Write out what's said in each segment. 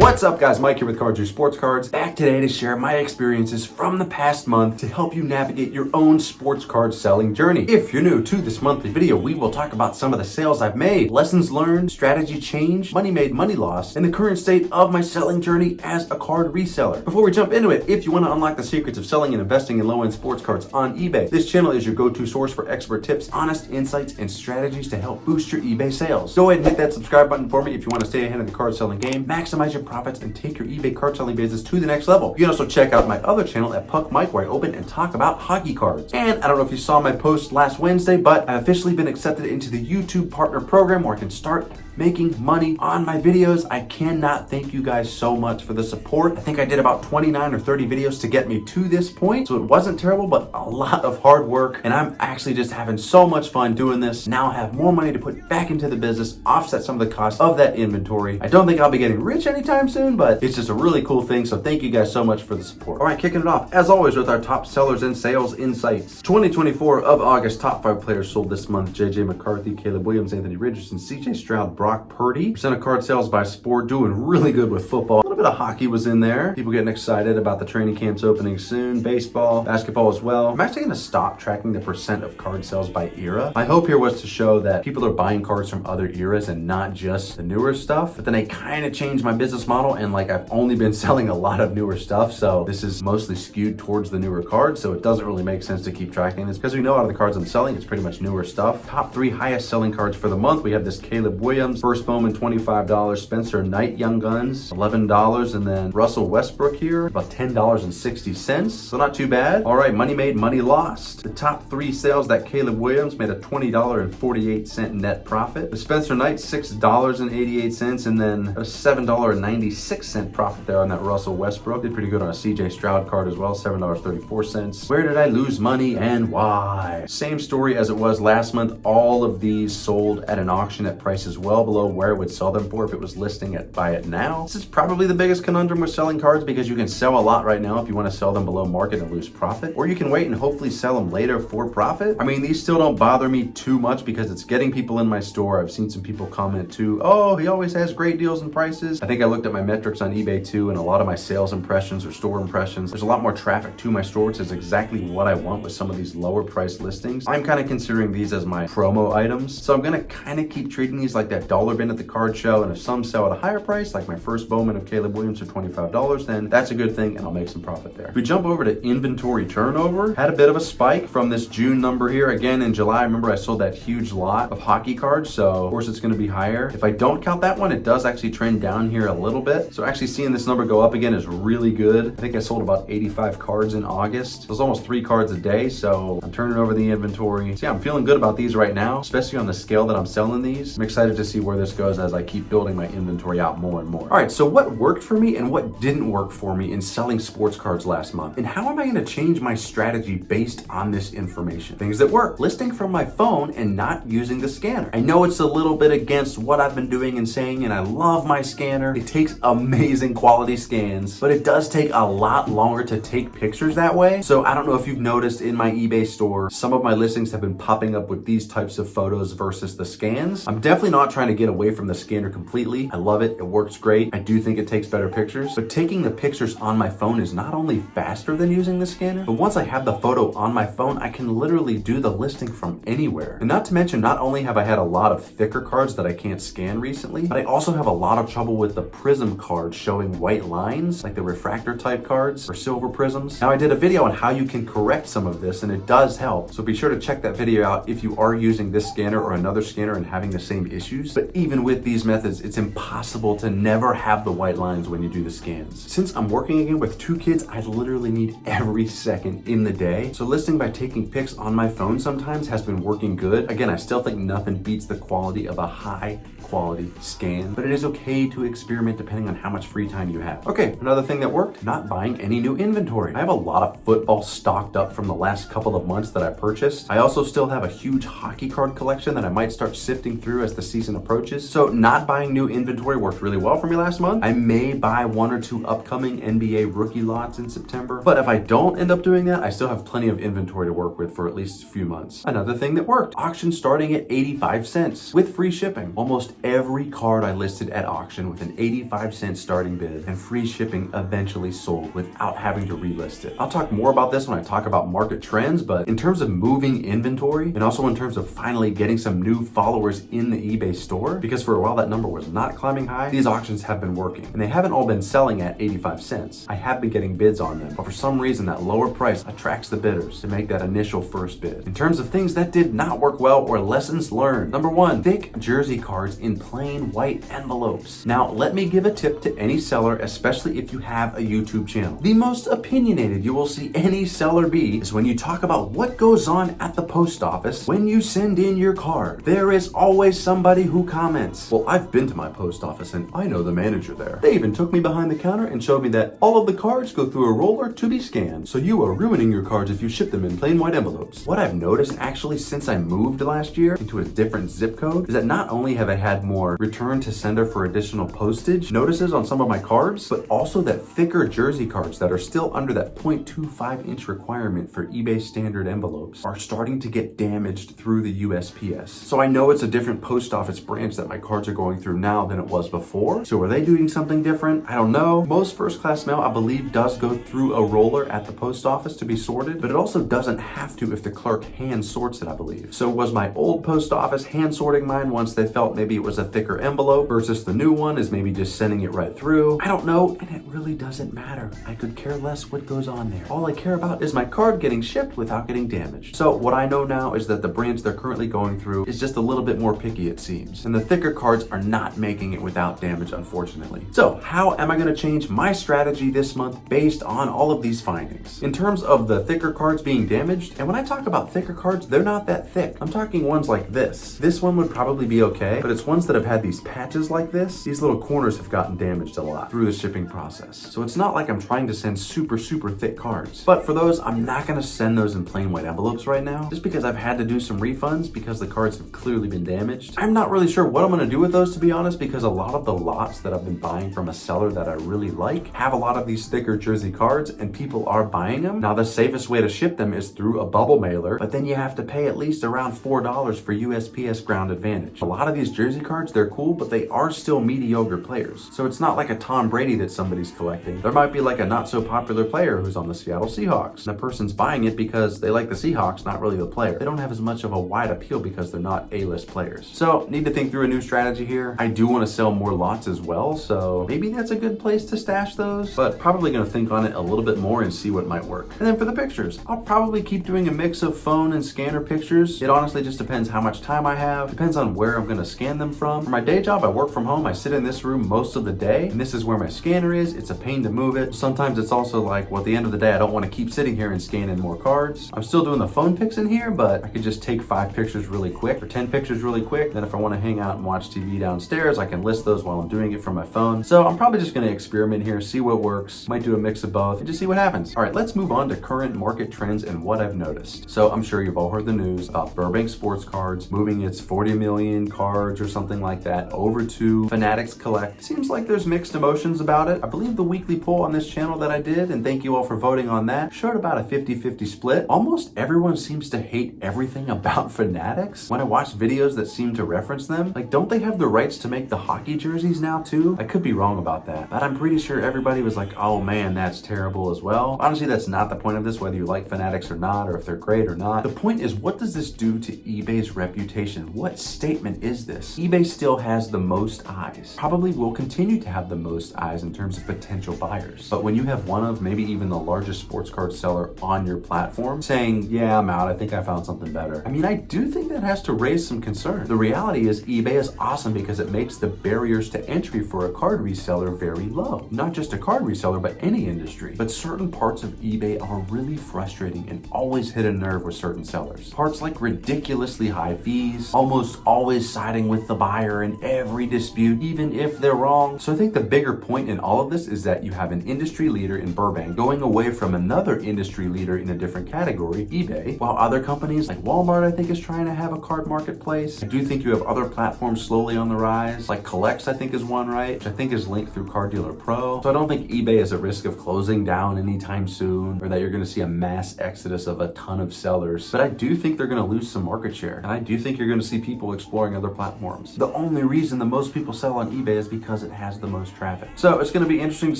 What's up guys, Mike here with Cards Your Sports Cards, back today to share my experiences from the past month to help you navigate your own sports card selling journey. If you're new to this monthly video, we will talk about some of the sales I've made, lessons learned, strategy change, money made, money lost, and the current state of my selling journey as a card reseller. Before we jump into it, if you want to unlock the secrets of selling and investing in low-end sports cards on eBay, this channel is your go-to source for expert tips, honest insights, and strategies to help boost your eBay sales. Go ahead and hit that subscribe button for me if you want to stay ahead of the card selling game, maximize your profits, and take your eBay card selling business to the next level. You can also check out my other channel at Puck Mike, where I open and talk about hockey cards. And I don't know if you saw my post last Wednesday, but I've officially been accepted into the YouTube Partner Program where I can start making money on my videos. I cannot thank you guys so much for the support. I think I did about 29 or 30 videos to get me to this point, so it wasn't terrible, but a lot of hard work, and I'm actually just having so much fun doing this. Now I have more money to put back into the business, offset some of the costs of that inventory. I don't think I'll be getting rich anytime soon, but it's just a really cool thing, so thank you guys so much for the support. All right, kicking it off, as always, with our top sellers and sales insights. 2024 of August, top 5 players sold this month: JJ McCarthy, Caleb Williams, Anthony Richardson, CJ Stroud, Brock Purdy. Percent of card sales by sport, doing really good with football. A little bit of hockey was in there. People getting excited about the training camps opening soon. Baseball, basketball as well. I'm actually gonna stop tracking the percent of card sales by era. My hope here was to show that people are buying cards from other eras and not just the newer stuff. But then I kind of changed my business model, and like I've only been selling a lot of newer stuff, so this is mostly skewed towards the newer cards, so it doesn't really make sense to keep tracking this because we know out of the cards I'm selling, it's pretty much newer stuff. Top 3 highest selling cards for the month. We have this Caleb Williams, First Bowman, $25, Spencer Knight Young Guns, $11, and then Russell Westbrook here, about $10.60, so not too bad. All right, money made, money lost. The top 3 sales, that Caleb Williams made a $20.48 net profit. The Spencer Knight, $6.88, and then a $7.96 profit there on that Russell Westbrook. Did pretty good on a CJ Stroud card as well, $7.34. Where did I lose money and why? Same story as it was last month. All of these sold at an auction at prices well below where it would sell them for if it was listing at buy it now. This is probably the biggest conundrum with selling cards because you can sell a lot right now if you want to sell them below market and lose profit, or you can wait and hopefully sell them later for profit. I mean, these still don't bother me too much because it's getting people in my store. I've seen some people comment too, oh, he always has great deals and prices. I think I looked at my metrics on eBay too, and a lot of my sales impressions or store impressions, there's a lot more traffic to my store, which is exactly what I want with some of these lower price listings. I'm kind of considering these as my promo items, so I'm gonna kind of keep treating these like that dollar bin at the card show, and if some sell at a higher price, like my First Bowman of Caleb Williams for $25, then that's a good thing and I'll make some profit there. If we jump over to inventory turnover, had a bit of a spike from this June number here. Again, in July, remember I sold that huge lot of hockey cards, so of course it's gonna be higher. If I don't count that one, it does actually trend down here a little bit. So actually seeing this number go up again is really good. I think I sold about 85 cards in August. So it's almost 3 cards a day, so I'm turning over the inventory. So yeah, I'm feeling good about these right now, especially on the scale that I'm selling these. I'm excited to see where this goes as I keep building my inventory out more and more. All right, so what worked for me and what didn't work for me in selling sports cards last month? And how am I gonna change my strategy based on this information? Things that work: listing from my phone and not using the scanner. I know it's a little bit against what I've been doing and saying, and I love my scanner. It takes amazing quality scans, but it does take a lot longer to take pictures that way. So I don't know if you've noticed in my eBay store, some of my listings have been popping up with these types of photos versus the scans. I'm definitely not trying to get away from the scanner completely. I love it. It works great. I do think it takes better pictures, but taking the pictures on my phone is not only faster than using the scanner, but once I have the photo on my phone, I can literally do the listing from anywhere. And not to mention, not only have I had a lot of thicker cards that I can't scan recently, but I also have a lot of trouble with the prism cards showing white lines, like the refractor type cards or silver prisms. Now, I did a video on how you can correct some of this, and it does help. So be sure to check that video out if you are using this scanner or another scanner and having the same issues. But even with these methods, it's impossible to never have the white lines when you do the scans. Since I'm working again with 2 kids, I literally need every second in the day. So listing by taking pics on my phone sometimes has been working good. Again, I still think nothing beats the quality of a high quality scan, but it is okay to experiment depending on how much free time you have. Okay, another thing that worked, not buying any new inventory. I have a lot of football stocked up from the last couple of months that I purchased. I also still have a huge hockey card collection that I might start sifting through as the season approaches. So not buying new inventory worked really well for me last month. I may may buy 1 or 2 upcoming NBA rookie lots in September. But if I don't end up doing that, I still have plenty of inventory to work with for at least a few months. Another thing that worked, auction starting at 85 cents with free shipping. Almost every card I listed at auction with an 85-cent starting bid, and free shipping eventually sold without having to relist it. I'll talk more about this when I talk about market trends, but in terms of moving inventory and also in terms of finally getting some new followers in the eBay store, because for a while that number was not climbing high, these auctions have been working. And they haven't all been selling at 85 cents. I have been getting bids on them, but for some reason that lower price attracts the bidders to make that initial first bid. In terms of things that did not work well or lessons learned, number 1, thick jersey cards in plain white envelopes. Now, let me give a tip to any seller, especially if you have a YouTube channel. The most opinionated you will see any seller be is when you talk about what goes on at the post office when you send in your card. There is always somebody who comments, well, I've been to my post office and I know the manager there. They even took me behind the counter and showed me that all of the cards go through a roller to be scanned. So you are ruining your cards if you ship them in plain white envelopes. What I've noticed actually since I moved last year into a different zip code is that not only have I had more return to sender for additional postage notices on some of my cards, but also that thicker jersey cards that are still under that 0.25-inch requirement for eBay standard envelopes are starting to get damaged through the USPS. So I know it's a different post office branch that my cards are going through now than it was before. So are they doing something different? I don't know. Most first class mail, I believe, does go through a roller at the post office to be sorted, but it also doesn't have to if the clerk hand sorts it, I believe. So was my old post office hand sorting mine once they felt maybe it was a thicker envelope versus the new one is maybe just sending it right through? I don't know, and it really doesn't matter. I could care less what goes on there. All I care about is my card getting shipped without getting damaged. So what I know now is that the branch they're currently going through is just a little bit more picky, it seems. And the thicker cards are not making it without damage, unfortunately. So how am I going to change my strategy this month based on all of these findings? In terms of the thicker cards being damaged, and when I talk about thicker cards, they're not that thick. I'm talking ones like this. This one would probably be okay, but it's ones that have had these patches like this. These little corners have gotten damaged a lot through the shipping process. So it's not like I'm trying to send super thick cards. But for those, I'm not going to send those in plain white envelopes right now, just because I've had to do some refunds because the cards have clearly been damaged. I'm not really sure what I'm going to do with those, to be honest, because a lot of the lots that I've been buying from a seller that I really like have a lot of these thicker jersey cards, and people are buying them. Now, the safest way to ship them is through a bubble mailer, but then you have to pay at least around $4 for USPS ground advantage. A lot of these jersey cards, they're cool, but they are still mediocre players. So it's not like a Tom Brady that somebody's collecting. There might be like a not so popular player who's on the Seattle Seahawks, and the person's buying it because they like the Seahawks, not really the player. They don't have as much of a wide appeal because they're not A-list players. So need to think through a new strategy here. I do want to sell more lots as well, so maybe that's a good place to stash those, but probably going to think on it a little bit more and see what might work. And then for the pictures, I'll probably keep doing a mix of phone and scanner pictures. It honestly just depends how much time I have, depends on where I'm going to scan them from. For my day job, I work from home. I sit in this room most of the day, and this is where my scanner is. It's a pain to move it. Sometimes it's also like, well, at the end of the day, I don't want to keep sitting here and scanning more cards. I'm still doing the phone pics in here, but I could just take 5 pictures really quick or 10 pictures really quick. Then if I want to hang out and watch TV downstairs, I can list those while I'm doing it from my phone. So I'm probably just going to experiment here, see what works. Might do a mix of both and just see what happens. All right, let's move on to current market trends and what I've noticed. So I'm sure you've all heard the news about Burbank Sports Cards moving its 40 million cards or something like that over to Fanatics Collect. Seems like there's mixed emotions about it. I believe the weekly poll on this channel that I did, and thank you all for voting on that, showed about a 50-50 split. Almost everyone seems to hate everything about Fanatics. When I watch videos that seem to reference them, like, don't they have the rights to make the hockey jerseys now too? I could be wrong about that, but I'm pretty sure everybody was like, oh man, that's terrible as well. Honestly, that's not the point of this, whether you like Fanatics or not, or if they're great or not. The point is, what does this do to eBay's reputation? What statement is this? eBay still has the most eyes, probably will continue to have the most eyes in terms of potential buyers. But when you have one of maybe even the largest sports card seller on your platform saying, yeah, I'm out, I think I found something better, I mean, I do think that has to raise some concern. The reality is eBay is awesome because it makes the barriers to entry for a card reseller very low. Not just a card reseller, but any industry. But certain parts of eBay are really frustrating and always hit a nerve with certain sellers. Parts like ridiculously high fees, almost always siding with the buyer in every dispute, even if they're wrong. So I think the bigger point in all of this is that you have an industry leader in Burbank going away from another industry leader in a different category, eBay, while other companies like Walmart, I think, is trying to have a card marketplace. I do think you have other platforms slowly on the rise, like Collects, I think is one, right? Which I think is is linked through Car Dealer Pro. So I don't think eBay is at risk of closing down anytime soon, or that you're gonna see a mass exodus of a ton of sellers. But I do think they're gonna lose some market share. And I do think you're gonna see people exploring other platforms. The only reason the most people sell on eBay is because it has the most traffic. So it's gonna be interesting to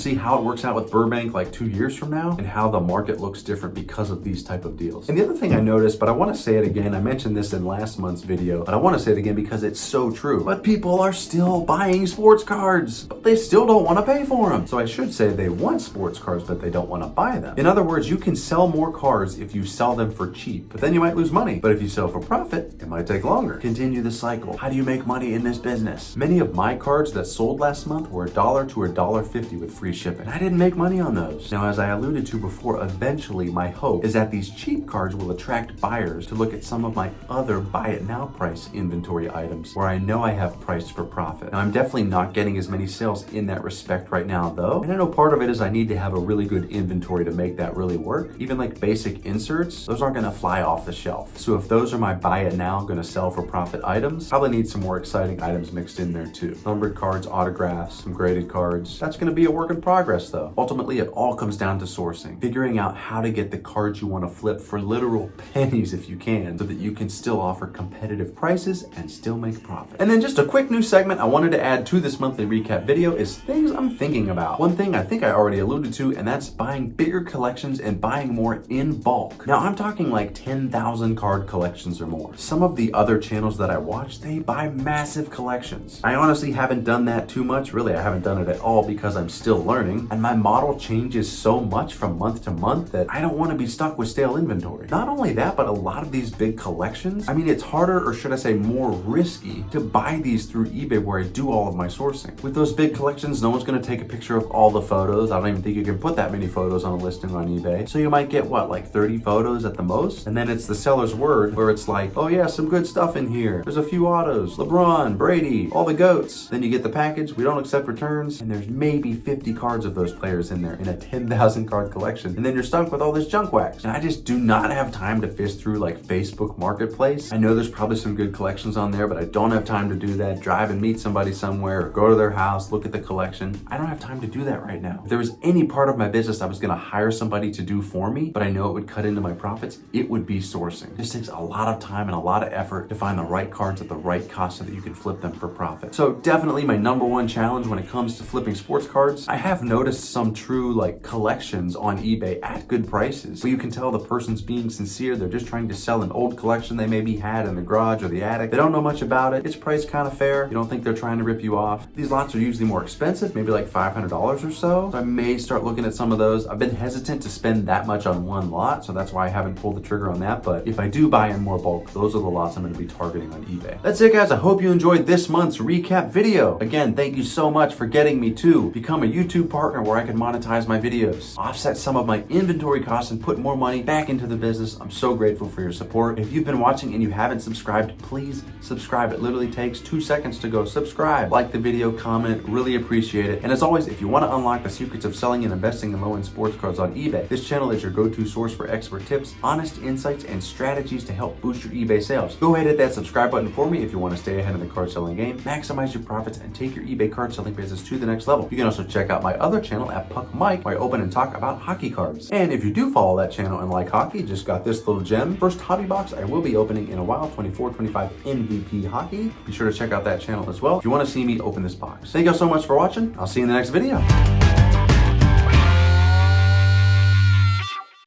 see how it works out with Burbank like 2 years from now, and how the market looks different because of these type of deals. And the other thing I noticed, but I wanna say it again, I mentioned this in last month's video, but I wanna say it again because it's so true. But people are still buying sports cards, but they still don't wanna pay for them. So I should say they want sports cards, but they don't wanna buy them. In other words, you can sell more cards if you sell them for cheap, but then you might lose money. But if you sell for profit, it might take longer. Continue the cycle. How do you make money in this business? Many of my cards that sold last month were $1 to $1.50 with free shipping. I didn't make money on those. Now, as I alluded to before, eventually my hope is that these cheap cards will attract buyers to look at some of my other buy it now price inventory items where I know I have priced for profit. Now, I'm definitely not getting as many sales in that respect right now though. And I know part of it is I need to have a really good inventory to make that really work. Even like basic inserts, those aren't gonna fly off the shelf. So if those are my buy it now, gonna sell for profit items, probably need some more exciting items mixed in there too. Numbered cards, autographs, some graded cards. That's gonna be a work in progress though. Ultimately, it all comes down to sourcing. Figuring out how to get the cards you wanna flip for literal pennies if you can, so that you can still offer competitive prices and still make profit. And then just a quick new segment I wanted to add to this monthly recap video is things I'm thinking about. One thing I think I already alluded to, and that's buying bigger collections and buying more in bulk. Now I'm talking like 10,000 card collections or more. Some of the other channels that I watch, they buy massive collections. I honestly haven't done that too much. Really, I haven't done it at all because I'm still learning, and my model changes so much from month to month that I don't want to be stuck with stale inventory. Not only that, but a lot of these big collections, I mean, it's harder, or should I say more risky, to buy these through eBay where I do all of my sourcing. With those big collections, no one's going to take a picture of all the photos. I don't even think you can put that many photos on a listing on eBay. So you might get what, like 30 photos at the most? And then it's the seller's word where it's like, oh yeah, some good stuff in here. There's a few autos, LeBron, Brady, all the GOATs. Then you get the package, we don't accept returns, and there's maybe 50 cards of those players in there in a 10,000 card collection. And then you're stuck with all this junk wax. And I just do not have time to fish through like Facebook Marketplace. I know there's probably some good collections on there, but I don't have time to do that. Drive and meet somebody somewhere, or go to their house, look at the collection. I don't have time to do that right now. If there was any part of my business I was gonna hire somebody to do for me, but I know it would cut into my profits, it would be sourcing. This takes a lot of time and a lot of effort to find the right cards at the right cost so that you can flip them for profit. So definitely my number one challenge when it comes to flipping sports cards. I have noticed some true like collections on eBay at good prices, but you can tell the person's being sincere. They're just trying to sell an old collection they maybe had in the garage or the attic. They don't know much about it. It's priced kind of fair. You don't think they're trying to rip you off. These lots are usually more expensive, maybe like $500 or so. So I may start looking at some of those. I've been hesitant to spend that much on one lot, so that's why I haven't pulled the trigger on that. But if I do buy in more bulk, those are the lots I'm going to be targeting on eBay. That's it, guys. I hope you enjoyed this month's recap video. Again, thank you so much for getting me to become a YouTube partner where I can monetize my videos, offset some of my inventory costs, and put more money back into the business. I'm so grateful for your support. If you've been watching and you haven't subscribed, please subscribe. It literally takes 2 seconds to go subscribe. Like the video, comment, really appreciate it. And as always, if you want to unlock the secrets of selling and investing in low-end sports cards on eBay, this channel is your go-to source for expert tips, honest insights, and strategies to help boost your eBay sales. Go ahead and hit that subscribe button for me if you want to stay ahead of the card selling game, maximize your profits, and take your eBay card selling business to the next level. You can also check out my other channel at Puck Mike, where I open and talk about hockey cards. And if you do follow that channel and like hockey, just got this little gem. First hobby box I will be opening in a while, 24-25 MVP hockey. Be sure to check out that channel as well if you want to see me open this box. Thank you all so much for watching. I'll see you in the next video.